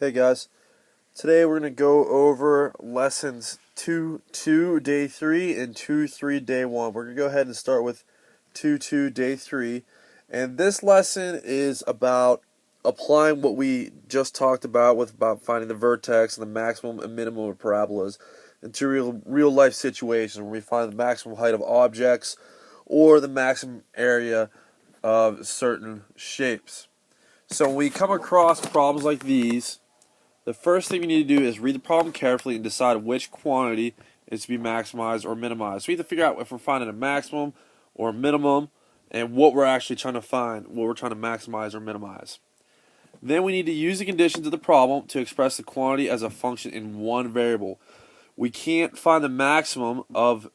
Hey guys, today we're going to go over lessons 2-2 day 3 and 2-3 day 1. We're going to go ahead and start with 2-2 day 3. And this lesson is about applying what we just talked about about finding the vertex and the maximum and minimum of parabolas into real life situations where we find the maximum height of objects or the maximum area of certain shapes. So when we come across problems like these, the first thing we need to do is read the problem carefully and decide which quantity is to be maximized or minimized. So we have to figure out if we're finding a maximum or a minimum and what we're actually trying to find, what we're trying to maximize or minimize. Then we need to use the conditions of the problem to express the quantity as a function in one variable. We can't find the maximum of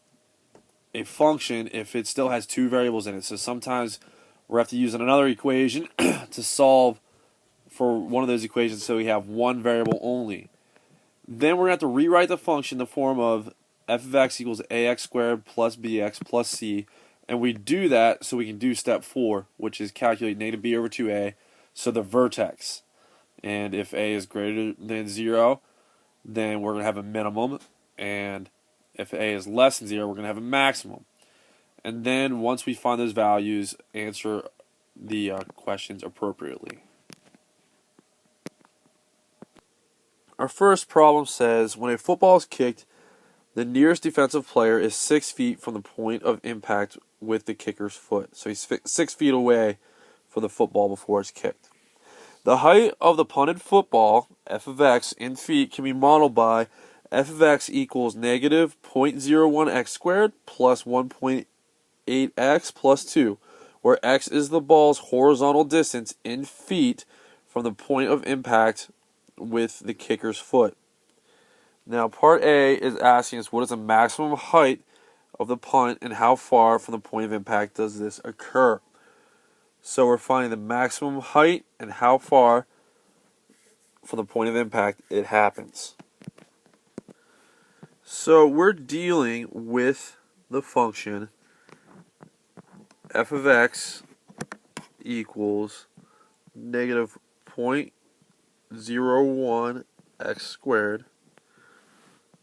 a function if it still has two variables in it. So sometimes we'll have to use another equation to solve for one of those equations so we have one variable only. Then we're going to have to rewrite the function in the form of f of x equals ax squared plus bx plus c, and we do that so we can do step 4, which is calculate negative b over 2a, so the vertex. And if a is greater than 0, then we're going to have a minimum, and if a is less than 0, we're going to have a maximum. And then once we find those values, answer the questions appropriately. Our first problem says, when a football is kicked, the nearest defensive player is 6 feet from the point of impact with the kicker's foot. So he's 6 feet away from the football before it's kicked. The height of the punted football, f of x, in feet can be modeled by f of x equals negative 0.01x squared plus 1.8x plus 2, where x is the ball's horizontal distance in feet from the point of impact with the kicker's foot. Now part A is asking us what is the maximum height of the punt and how far from the point of impact does this occur. So we're finding the maximum height and how far from the point of impact it happens. So we're dealing with the function f of x equals negative 0.01 x squared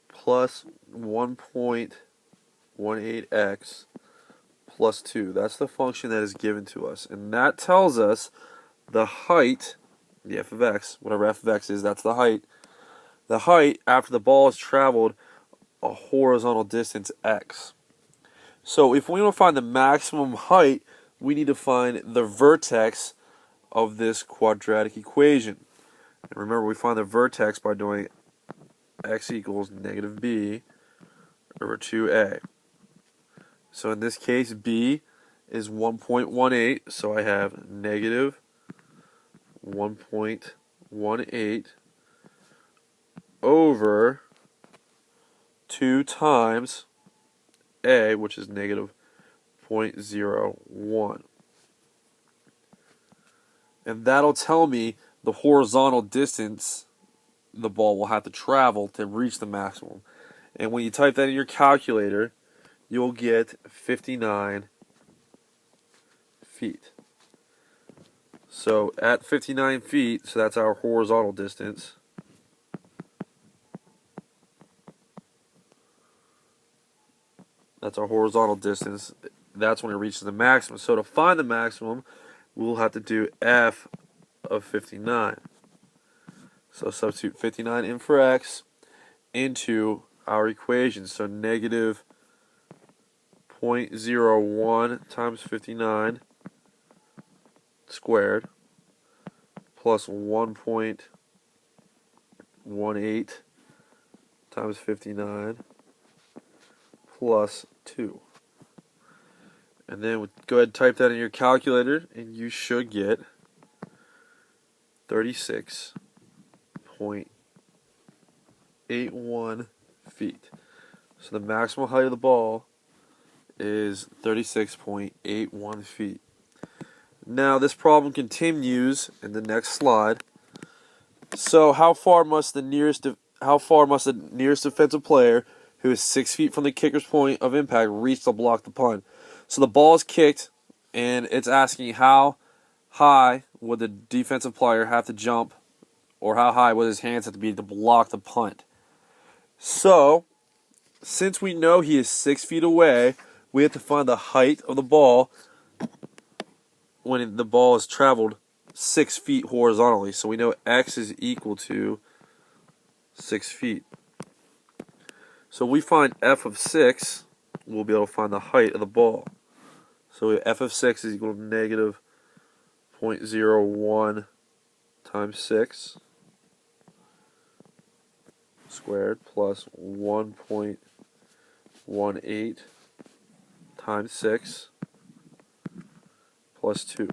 plus 1.18x plus 2. That's the function that is given to us. And that tells us the height, the f of x, whatever f of x is, that's the height. The height after the ball has traveled a horizontal distance x. So if we want to find the maximum height, we need to find the vertex of this quadratic equation. And remember, we find the vertex by doing x equals negative b over 2a. So in this case, b is 1.18, so I have negative 1.18 over 2 times a, which is negative 0.01. And that'll tell me the horizontal distance the ball will have to travel to reach the maximum. And when you type that in your calculator, you'll get 59 feet. So at 59 feet, so that's our horizontal distance. That's our horizontal distance. That's when it reaches the maximum. So to find the maximum, we'll have to do f of 59. So substitute 59 in for x into our equation. So negative 0.01 times 59 squared plus 1.18 times 59 plus 2. And then go ahead and type that in your calculator, and you should get 36.81 feet. So the maximum height of the ball is 36.81 feet. Now this problem continues in the next slide. So how far must the nearest defensive player, who is 6 feet from the kicker's point of impact, reach to block the punt? So the ball is kicked, and it's asking how high would the defensive player have to jump or how high would his hands have to be to block the punt? So, since we know he is 6 feet away, we have to find the height of the ball when the ball has traveled 6 feet horizontally. So we know x is equal to 6 feet. So we find f of 6, we'll be able to find the height of the ball. So f of 6 is equal to negative 0.01 times 6 squared plus 1.18 times 6 plus 2.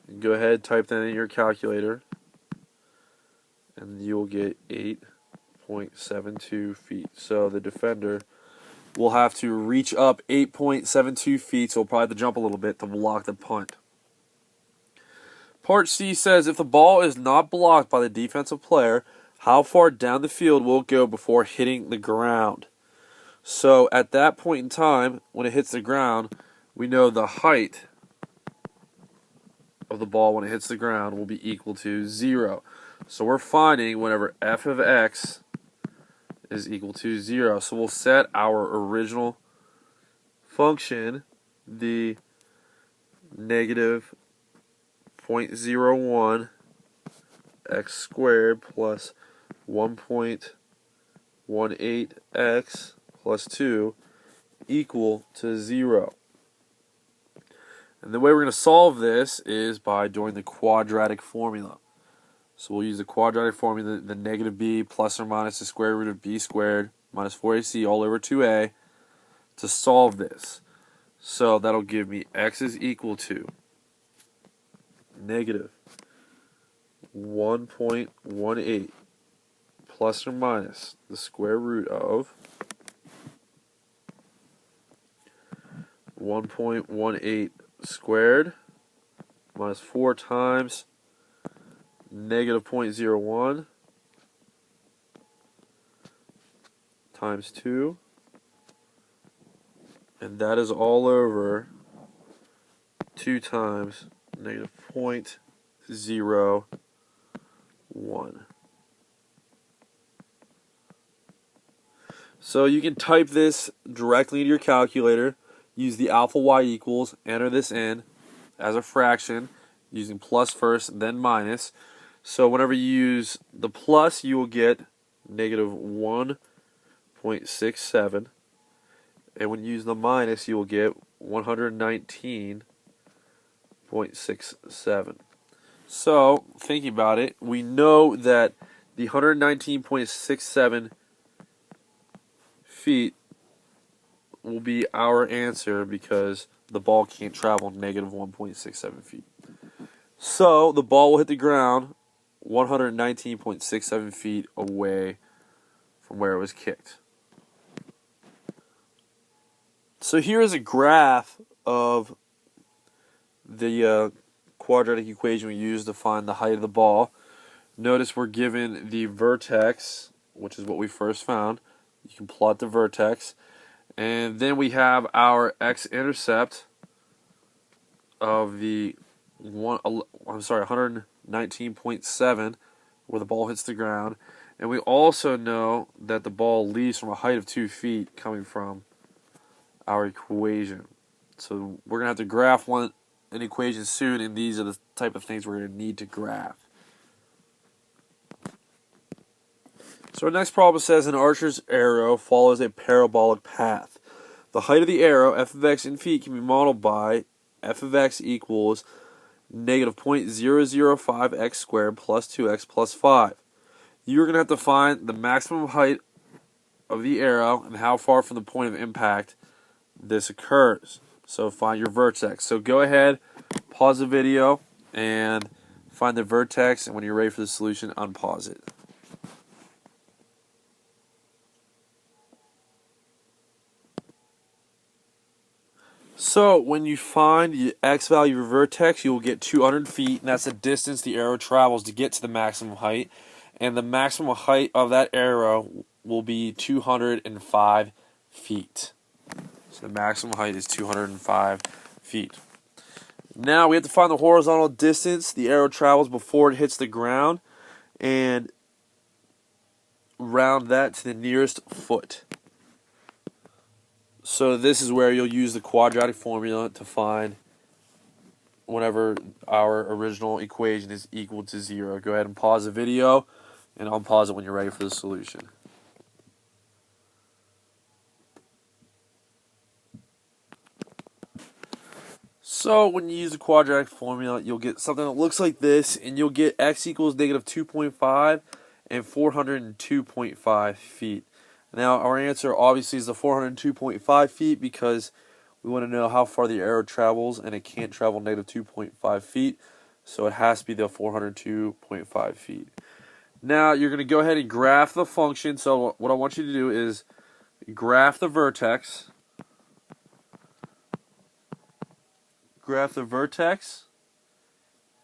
And go ahead, type that in your calculator, and you'll get 8.72 feet. So the defender will have to reach up 8.72 feet, so we'll probably have to jump a little bit to block the punt. Part C says, if the ball is not blocked by the defensive player, how far down the field will it go before hitting the ground? So at that point in time, when it hits the ground, we know the height of the ball when it hits the ground will be equal to 0. So we're finding whenever f of x is equal to 0. So we'll set our original function, the negative 0.01 x squared plus 1.18 x plus 2 equal to 0. And the way we're going to solve this is by doing the quadratic formula. So we'll use the quadratic formula, the negative b plus or minus the square root of b squared minus 4ac all over 2a to solve this. So that'll give me x is equal to negative 1.18 plus or minus the square root of 1.18 squared minus 4 times negative 0.01 times 2, and that is all over 2 times negative 0.01. So you can type this directly into your calculator, use the alpha y equals, enter this in as a fraction, using plus first, then minus. So whenever you use the plus, you will get negative 1.67. And when you use the minus, you will get 119.67. So, thinking about it, we know that the 119.67 feet will be our answer because the ball can't travel negative 1.67 feet. So, the ball will hit the ground 119.67 feet away from where it was kicked. So here is a graph of the quadratic equation we use to find the height of the ball. Notice we're given the vertex, which is what we first found. You can plot the vertex. And then we have our x-intercept of the 119.7 where the ball hits the ground. And we also know that the ball leaves from a height of 2 feet coming from our equation. So we're going to have to graph an equation soon, and these are the type of things we're going to need to graph. So our next problem says an archer's arrow follows a parabolic path. The height of the arrow, f of x in feet, can be modeled by f of x equals negative 0.005 x squared plus 2x plus 5. You're going to have to find the maximum height of the arrow and how far from the point of impact this occurs. So find your vertex. So go ahead, pause the video, and find the vertex, and when you're ready for the solution, unpause it. So when you find the x value of your vertex, you will get 200 feet, and that's the distance the arrow travels to get to the maximum height. And the maximum height of that arrow will be 205 feet. So the maximum height is 205 feet. Now we have to find the horizontal distance the arrow travels before it hits the ground. and round that to the nearest foot. So this is where you'll use the quadratic formula to find whenever our original equation is equal to 0. Go ahead and pause the video, and unpause it when you're ready for the solution. So when you use the quadratic formula, you'll get something that looks like this, and you'll get x equals negative 2.5 and 402.5 feet. Now our answer obviously is the 402.5 feet because we want to know how far the arrow travels, and it can't travel negative 2.5 feet, so it has to be the 402.5 feet. Now you're going to go ahead and graph the function. So what I want you to do is graph the vertex.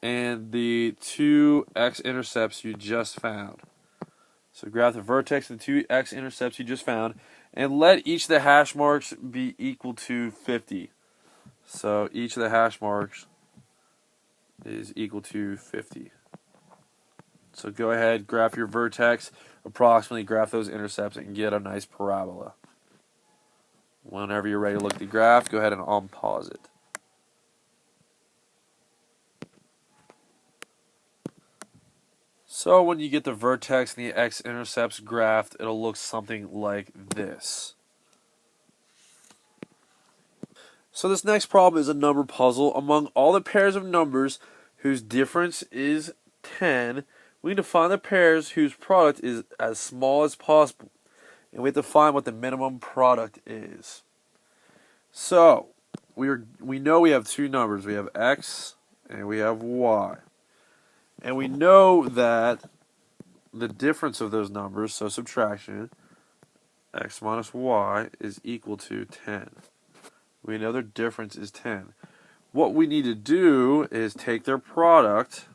And the two x-intercepts you just found. So graph the vertex and the two x-intercepts you just found, and let each of the hash marks be equal to 50. So each of the hash marks is equal to 50. So go ahead, graph your vertex, approximately graph those intercepts, and get a nice parabola. Whenever you're ready to look at the graph, go ahead and unpause it. So when you get the vertex and the x-intercepts graphed, it'll look something like this. So this next problem is a number puzzle. Among all the pairs of numbers whose difference is 10, we need to find the pairs whose product is as small as possible. And we have to find what the minimum product is. So we know we have two numbers. We have x and we have y. And we know that the difference of those numbers, so subtraction, x minus y, is equal to 10. We know their difference is 10. What we need to do is take their product,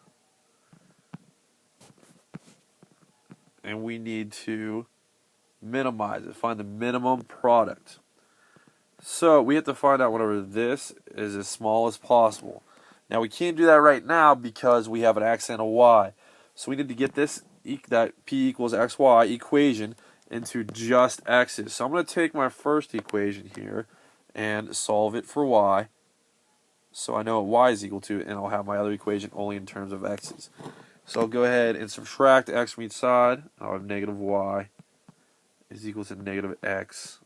and we need to minimize it, find the minimum product. So we have to find out whatever this is as small as possible. Now we can't do that right now because we have an x and a y. So we need to get this, that p equals xy equation, into just x's. So I'm going to take my first equation here and solve it for y. So I know what y is equal to, and I'll have my other equation only in terms of x's. So I'll go ahead and subtract x from each side. I'll have negative y is equal to negative x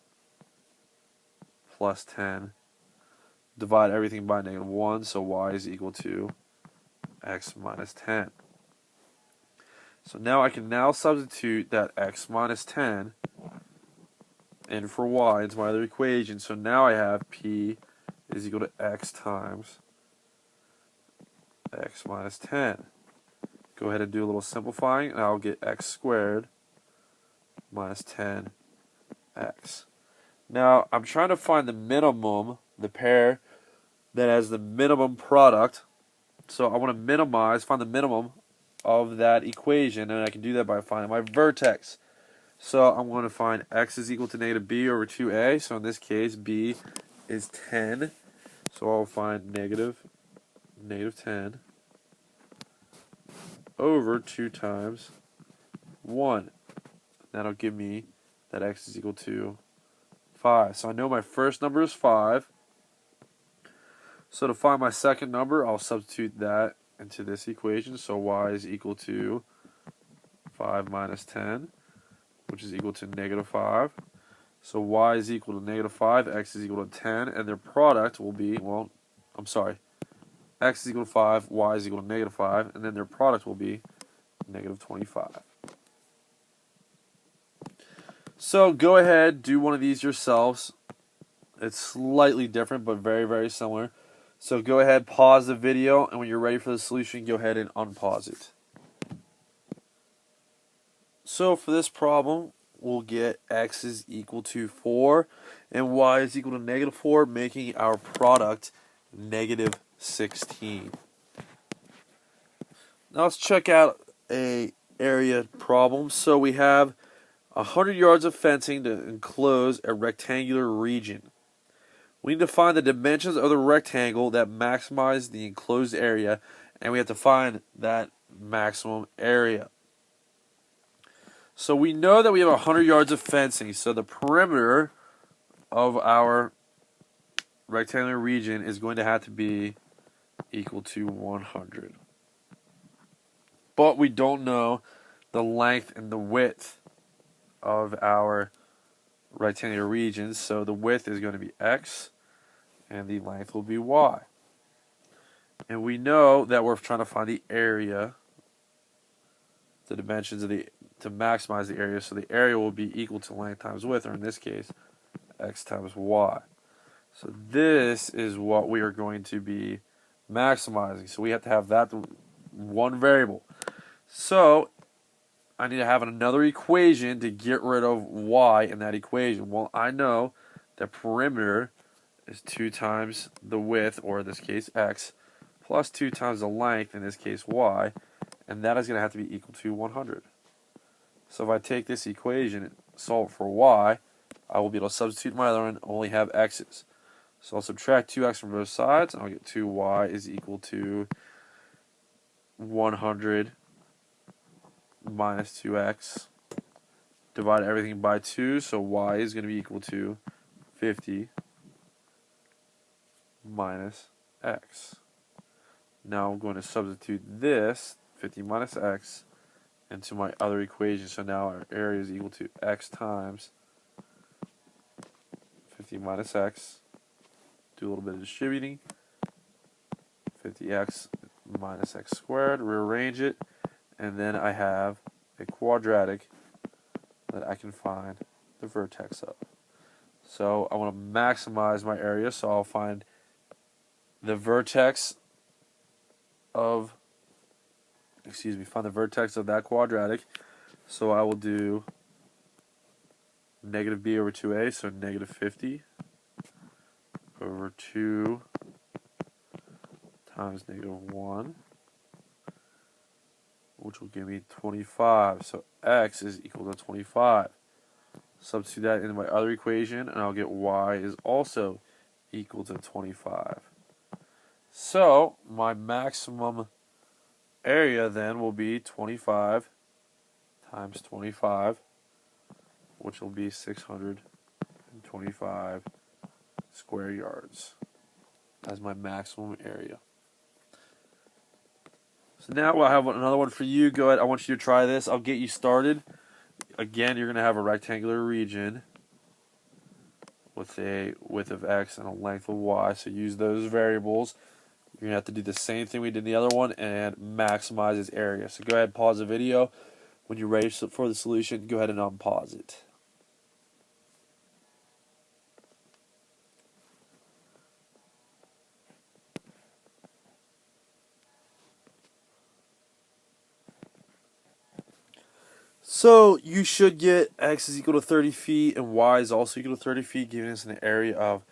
plus 10. Divide everything by negative 1, so y is equal to x minus 10. So now I can now substitute that x minus 10 in for y into my other equation. So now I have p is equal to x times x minus 10. Go ahead and do a little simplifying, and I'll get x squared minus 10x. Now I'm trying to find the minimum, the pair that has the minimum product. So I want to find the minimum of that equation, and I can do that by finding my vertex. So I'm going to find x is equal to negative b over 2a. So in this case, b is 10. So I'll find negative 10 over 2 times 1. That'll give me that x is equal to 5. So I know my first number is 5. So to find my second number, I'll substitute that into this equation. So y is equal to 5 minus 10, which is equal to negative 5. So y is equal to negative 5, x is equal to 10, and their product will be, x is equal to 5, y is equal to negative 5, and then their product will be negative 25. So go ahead, do one of these yourselves. It's slightly different, but very, very similar. So go ahead, pause the video, and when you're ready for the solution, go ahead and unpause it. So for this problem, we'll get x is equal to 4, and y is equal to negative 4, making our product negative 16. Now let's check out a area problem. So we have 100 yards of fencing to enclose a rectangular region. We need to find the dimensions of the rectangle that maximize the enclosed area, and we have to find that maximum area. So we know that we have 100 yards of fencing. So the perimeter of our rectangular region is going to have to be equal to 100. But we don't know the length and the width of our rectangular region. So the width is going to be x and the length will be y. And we know that we're trying to find the area, the dimensions of to maximize the area. So the area will be equal to length times width, or in this case, x times y. So this is what we are going to be maximizing. So we have to have that one variable. So I need to have another equation to get rid of y in that equation. Well, I know that perimeter is 2 times the width, or in this case x, plus 2 times the length, in this case y, and that is going to have to be equal to 100. So if I take this equation and solve for y, I will be able to substitute my other one and only have x's. So I'll subtract 2x from both sides, and I'll get 2y is equal to 100 minus 2x. Divide everything by 2, so y is going to be equal to 50 minus x. Now I'm going to substitute this, 50 minus x, into my other equation. So now our area is equal to x times 50 minus x. Do a little bit of distributing. 50x minus x squared. Rearrange it. And then I have a quadratic that I can find the vertex of. So I want to maximize my area, so I'll find the vertex of, find the vertex of that quadratic. So I will do negative b over 2a, so negative 50 over 2 times negative 1, which will give me 25. So x is equal to 25. Substitute that into my other equation, and I'll get y is also equal to 25. So my maximum area then will be 25 times 25, which will be 625 square yards as my maximum area. So now I have another one for you. Go ahead. I want you to try this. I'll get you started. Again, you're going to have a rectangular region with a width of x and a length of y. So use those variables. You're going to have to do the same thing we did in the other one and maximize its area. So go ahead and pause the video. When you're ready for the solution, go ahead and unpause it. So you should get x is equal to 30 feet and y is also equal to 30 feet, giving us an area of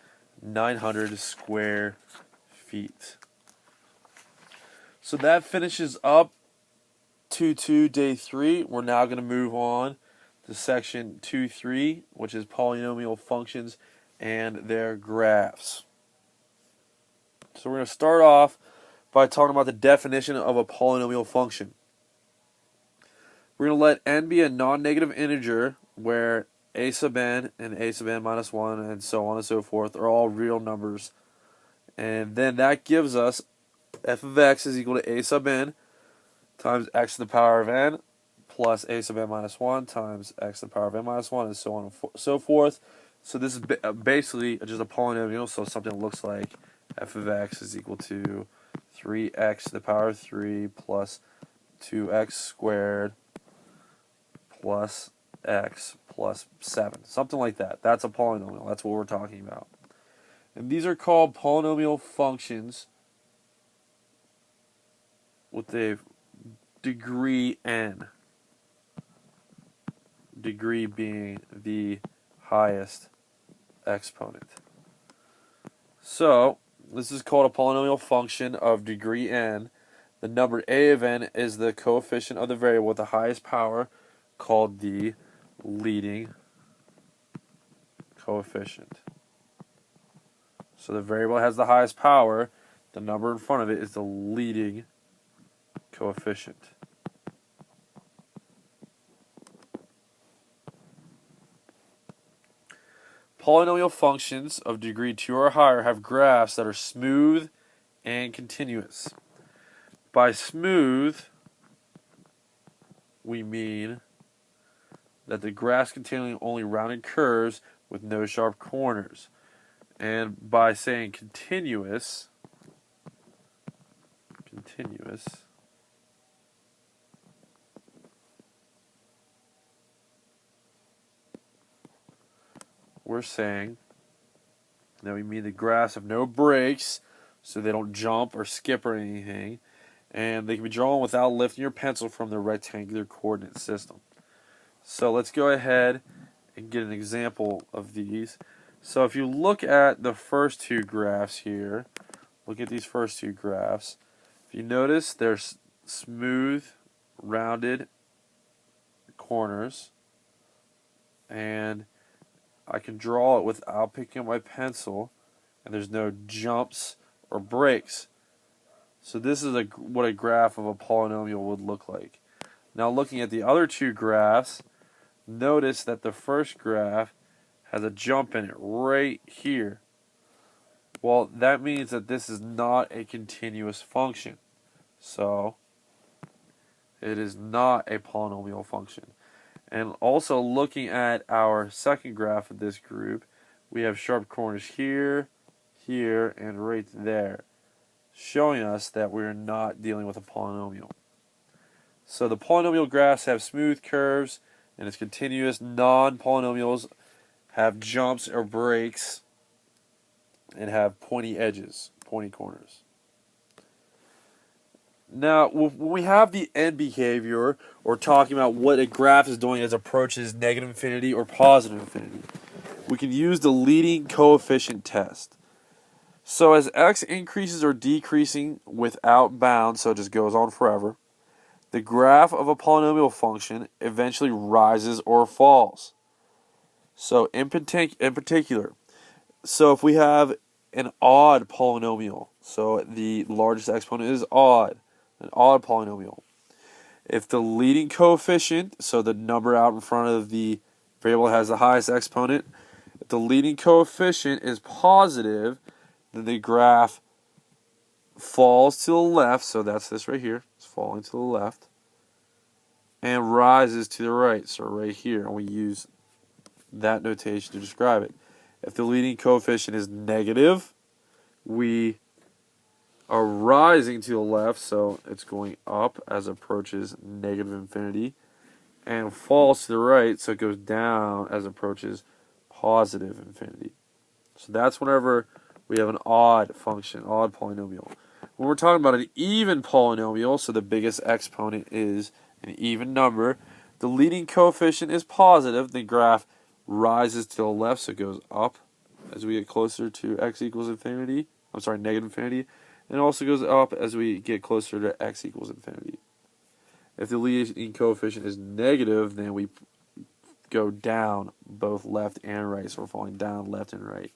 900 square feet. So that finishes up 2.2 day 3. We're now going to move on to section 2.3, which is polynomial functions and their graphs. So we're going to start off by talking about the definition of a polynomial function. We're going to let n be a non-negative integer where a sub n and a sub n minus 1 and so on and so forth are all real numbers. And then that gives us f of x is equal to a sub n times x to the power of n plus a sub n minus 1 times x to the power of n minus 1 and so on and so forth. So this is basically just a polynomial, so something that looks like f of x is equal to 3x to the power of 3 plus 2x squared plus x plus 7. Something like that. That's a polynomial. That's what we're talking about. And these are called polynomial functions with a degree n. Degree being the highest exponent. So, this is called a polynomial function of degree n. The number a of n is the coefficient of the variable with the highest power, called the leading coefficient. So the variable has the highest power. The number in front of it is the leading coefficient. Polynomial functions of degree 2 or higher have graphs that are smooth and continuous. By smooth, we mean that the graphs containing only rounded curves with no sharp corners. And by saying continuous, we're saying that we mean the graphs have no breaks, so they don't jump or skip or anything, and they can be drawn without lifting your pencil from the rectangular coordinate system. So let's go ahead and get an example of these. So if you look at the first two graphs here, look at these first two graphs. If you notice, there's smooth, rounded corners, and I can draw it without picking up my pencil, and there's no jumps or breaks. So this is what a graph of a polynomial would look like. Now looking at the other two graphs, notice that the first graph has a jump in it right here. Well, that means that this is not a continuous function. So it is not a polynomial function. And also looking at our second graph of this group, we have sharp corners here, here, and right there, showing us that we're not dealing with a polynomial. So the polynomial graphs have smooth curves, and it's continuous. Non-polynomials have jumps or breaks and have pointy edges, pointy corners. Now, when we have the end behavior, or talking about what a graph is doing as it approaches negative infinity or positive infinity, we can use the leading coefficient test. So as x increases or decreasing without bounds, so it just goes on forever, the graph of a polynomial function eventually rises or falls. So in particular, so if we have an odd polynomial, so the largest exponent is odd, an odd polynomial. If the leading coefficient, so the number out in front of the variable has the highest exponent, if the leading coefficient is positive, then the graph falls to the left, so that's this right here, it's falling to the left, and rises to the right, so right here, and we use that notation to describe it. If the leading coefficient is negative, we are rising to the left, so it's going up as it approaches negative infinity, and falls to the right, so it goes down as it approaches positive infinity. So that's whenever we have an odd function, odd polynomial. When we're talking about an even polynomial, so the biggest exponent is an even number, the leading coefficient is positive, the graph rises to the left, so it goes up as we get closer to x equals infinity, negative infinity, and it also goes up as we get closer to x equals infinity. If the leading coefficient is negative, then we go down both left and right, so we're falling down left and right.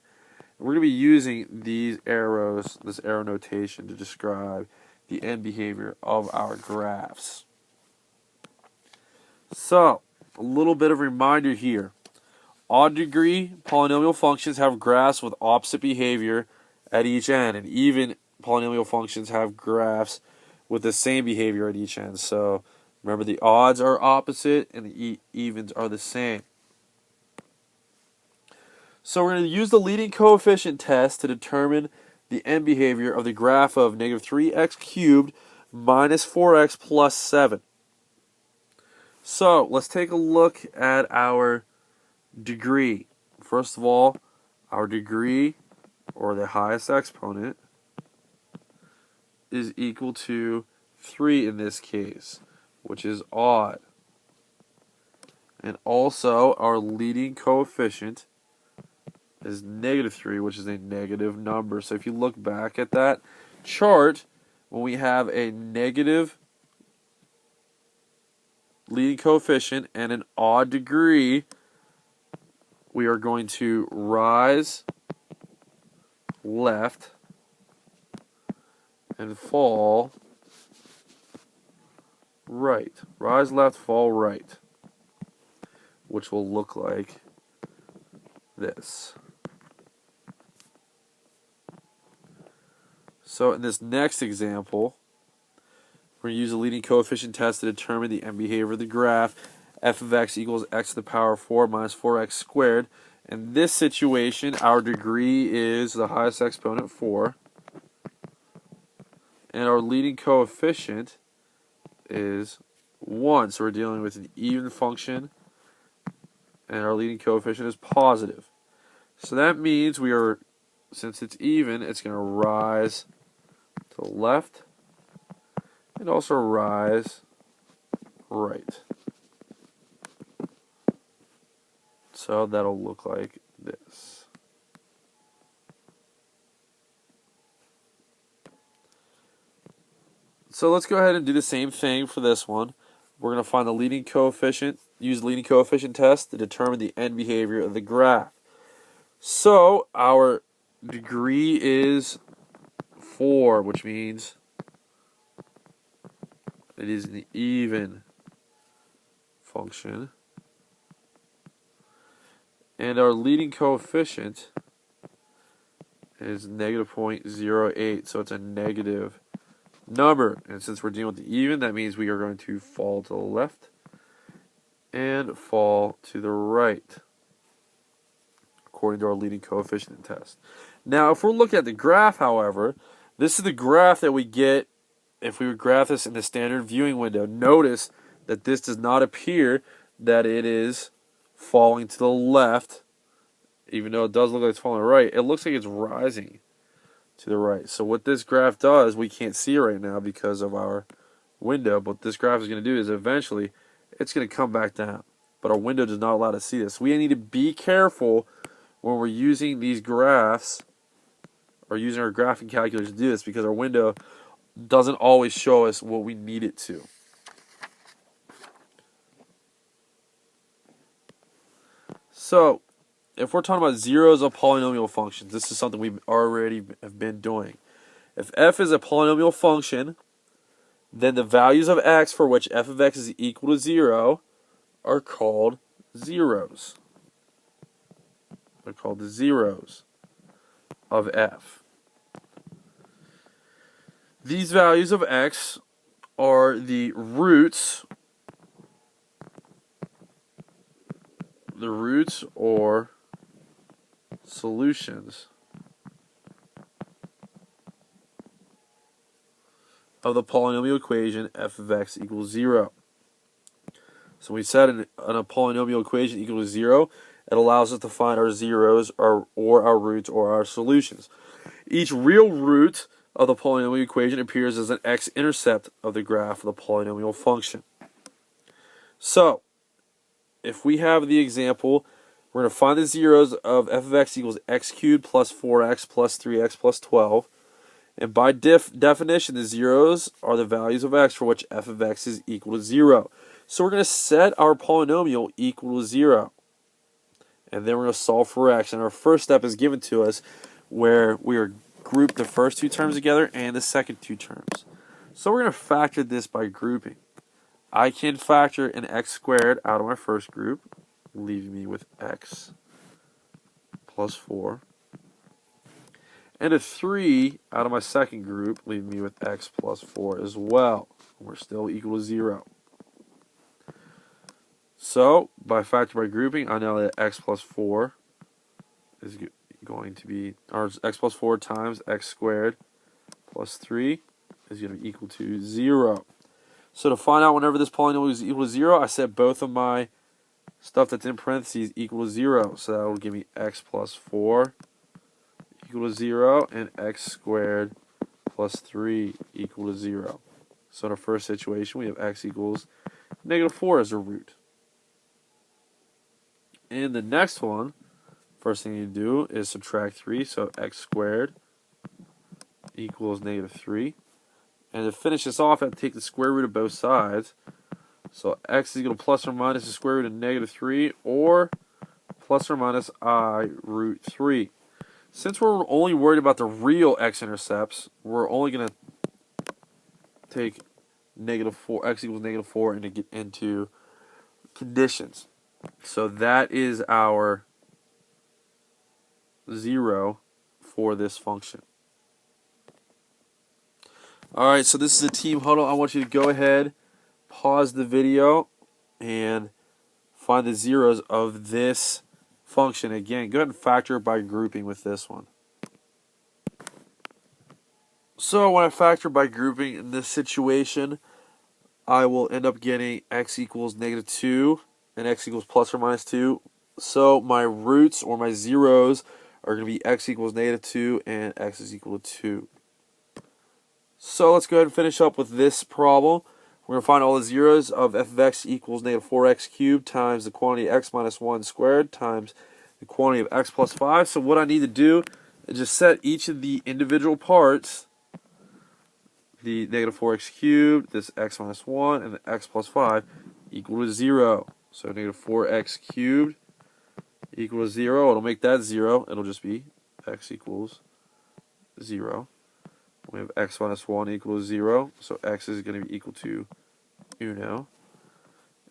And we're going to be using these arrows, this arrow notation, to describe the end behavior of our graphs. So, a little bit of a reminder here. Odd degree polynomial functions have graphs with opposite behavior at each end, and even polynomial functions have graphs with the same behavior at each end. So remember, the odds are opposite and the evens are the same. So we're going to use the leading coefficient test to determine the end behavior of the graph of negative 3x cubed minus 4x plus 7. So let's take a look at our degree. First of all, our degree, or the highest exponent, is equal to 3 in this case, which is odd. And also, our leading coefficient is negative 3, which is a negative number. So if you look back at that chart, when we have a negative leading coefficient and an odd degree, we are going to rise left and fall right. Rise left, fall right, which will look like this. So in this next example, we're going to use a leading coefficient test to determine the end behavior of the graph. F of x equals x to the power of 4 minus 4x squared. In this situation, our degree is the highest exponent, 4. And our leading coefficient is 1. So we're dealing with an even function, and our leading coefficient is positive. So that means since it's even, it's going to rise to the left and also rise right. So that'll look like this. So let's go ahead and do the same thing for this one. We're going to find the leading coefficient, use the leading coefficient test to determine the end behavior of the graph. So our degree is 4, which means it is an even function. And our leading coefficient is negative 0.08, so it's a negative number. And since we're dealing with the even, that means we are going to fall to the left and fall to the right, according to our leading coefficient test. Now, if we're looking at the graph, however, this is the graph that we get if we would graph this in the standard viewing window. Notice that this does not appear that it is falling to the left, even though it does look like it's falling right. It looks like it's rising to the right. So what this graph does, we can't see right now because of our window, but what this graph is going to do is eventually it's going to come back down. But our window does not allow us to see this. We need to be careful when we're using these graphs or using our graphing calculators to do this, because our window doesn't always show us what we need it to. So if we're talking about zeros of polynomial functions, this is something we already have been doing. If f is a polynomial function, then the values of x for which f of x is equal to 0 are called zeros. They're called the zeros of f. These values of x are the roots or solutions of the polynomial equation f of x equals 0. So we said in a polynomial equation equal to 0, it allows us to find our zeros or our roots or our solutions. Each real root of the polynomial equation appears as an x-intercept of the graph of the polynomial function. So if we have the example, we're going to find the zeros of f of x equals x cubed plus 4x plus 3x plus 12. And by definition, the zeros are the values of x for which f of x is equal to 0. So we're going to set our polynomial equal to 0. And then we're going to solve for x. And our first step is given to us where we are grouped the first two terms together and the second two terms. So we're going to factor this by grouping. I can factor an x squared out of my first group, leaving me with x plus 4. And a 3 out of my second group, leaving me with x plus 4 as well. We're still equal to 0. So, by factor by grouping, I know that x plus 4 is going to be, or x plus 4 times x squared plus 3 is going to be equal to 0. So to find out whenever this polynomial is equal to 0, I set both of my stuff that's in parentheses equal to 0. So that will give me x plus 4 equal to 0 and x squared plus 3 equal to 0. So in our first situation, we have x equals negative 4 as a root. In the next one, first thing you do is subtract 3, so x squared equals negative 3. And to finish this off, I have to take the square root of both sides. So x is equal to plus or minus the square root of negative 3, or plus or minus I root 3. Since we're only worried about the real x-intercepts, we're only going to take negative 4, x equals negative 4, and to get into conditions. So that is our 0 for this function. Alright, so this is a team huddle. I want you to go ahead, pause the video, and find the zeros of this function. Again, go ahead and factor by grouping with this one. So when I factor by grouping in this situation, I will end up getting x equals -2 and x equals plus or minus 2. So my roots or my zeros are going to be x equals -2 and x is equal to 2. So let's go ahead and finish up with this problem. We're going to find all the zeros of f of x equals -4x cubed times the quantity x minus 1 squared times the quantity of x plus 5. So what I need to do is just set each of the individual parts, the -4x cubed, this x minus 1, and the x plus 5, equal to 0. So -4x cubed equal to 0. It'll make that 0. It'll just be x equals 0. We have x minus 1 equals 0. So x is going to be equal to 1.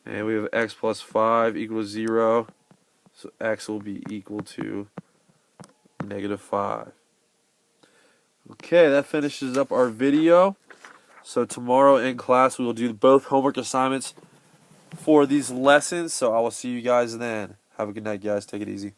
And we have x plus 5 equals 0. So x will be equal to -5. Okay, that finishes up our video. So tomorrow in class we will do both homework assignments for these lessons. So I will see you guys then. Have a good night, guys. Take it easy.